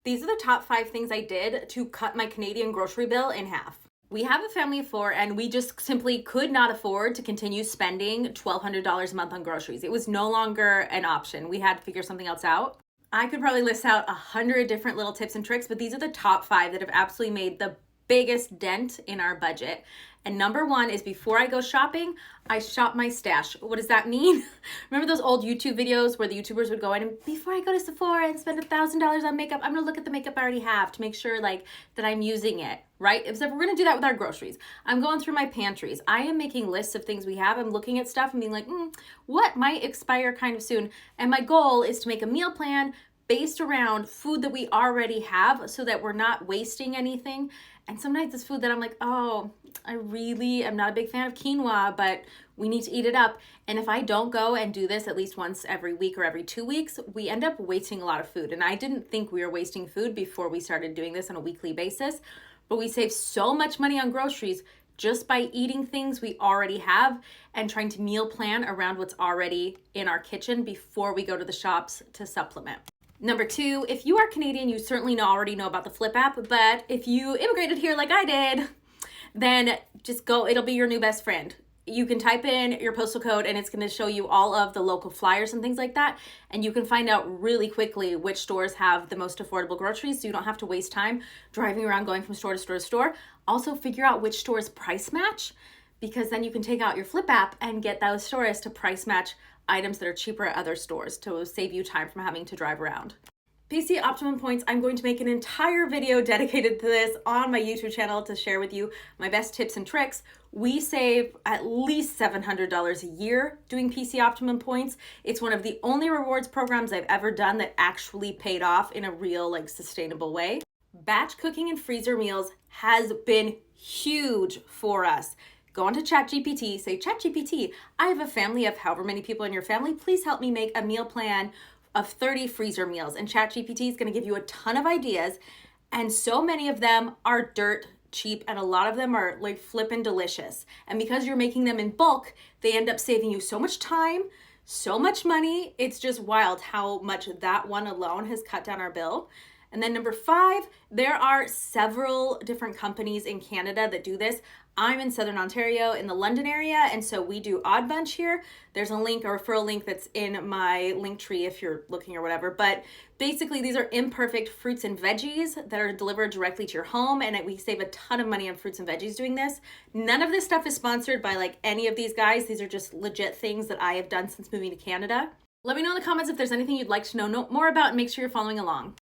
These are the top 5 things I did to cut my Canadian grocery bill in half. We have a family of 4 and we just simply could not afford to continue spending $1,200 a month on groceries. It was no longer an option. We had to figure something else out. I could probably list out 100 different little tips and tricks, but these are the top 5 that have absolutely made the biggest dent in our budget. And number 1 is before I go shopping, I shop my stash. What does that mean? Remember those old YouTube videos where the YouTubers would go in and before I go to Sephora and spend $1,000 on makeup, I'm gonna look at the makeup I already have to make sure like that I'm using it, right? So we're gonna do that with our groceries. I'm going through my pantries. I am making lists of things we have. I'm looking at stuff and being like, what might expire kind of soon? And my goal is to make a meal plan based around food that we already have so that we're not wasting anything. And sometimes it's food that I'm like, oh, I really am not a big fan of quinoa, but we need to eat it up. And if I don't go and do this at least once every week or every 2 weeks, we end up wasting a lot of food. And I didn't think we were wasting food before we started doing this on a weekly basis, but we save so much money on groceries just by eating things we already have and trying to meal plan around what's already in our kitchen before we go to the shops to supplement. Number 2, if you are Canadian, you certainly already know about the Flip app, but if you immigrated here like I did, then just go, it'll be your new best friend. You can type in your postal code and it's going to show you all of the local flyers and things like that. And you can find out really quickly which stores have the most affordable groceries so you don't have to waste time driving around going from store to store to store. Also figure out which stores price match, because then you can take out your Flip app and get those stores to price match items that are cheaper at other stores to save you time from having to drive around. PC Optimum Points, I'm going to make an entire video dedicated to this on my YouTube channel to share with you my best tips and tricks. We save at least $700 a year doing PC Optimum Points. It's one of the only rewards programs I've ever done that actually paid off in a real, sustainable way. Batch cooking and freezer meals has been huge for us. Go onto ChatGPT, say, ChatGPT, I have a family of however many people in your family. Please help me make a meal plan of 30 freezer meals. And ChatGPT is going to give you a ton of ideas. And so many of them are dirt cheap and a lot of them are flippin' delicious. And because you're making them in bulk, they end up saving you so much time, so much money. It's just wild how much that one alone has cut down our bill. And then number 5, there are several different companies in Canada that do this. I'm in Southern Ontario in the London area, and so we do Odd Bunch here. There's a link, a referral link that's in my link tree if you're looking or whatever. But basically, these are imperfect fruits and veggies that are delivered directly to your home, and we save a ton of money on fruits and veggies doing this. None of this stuff is sponsored by any of these guys. These are just legit things that I have done since moving to Canada. Let me know in the comments if there's anything you'd like to know more about, and make sure you're following along.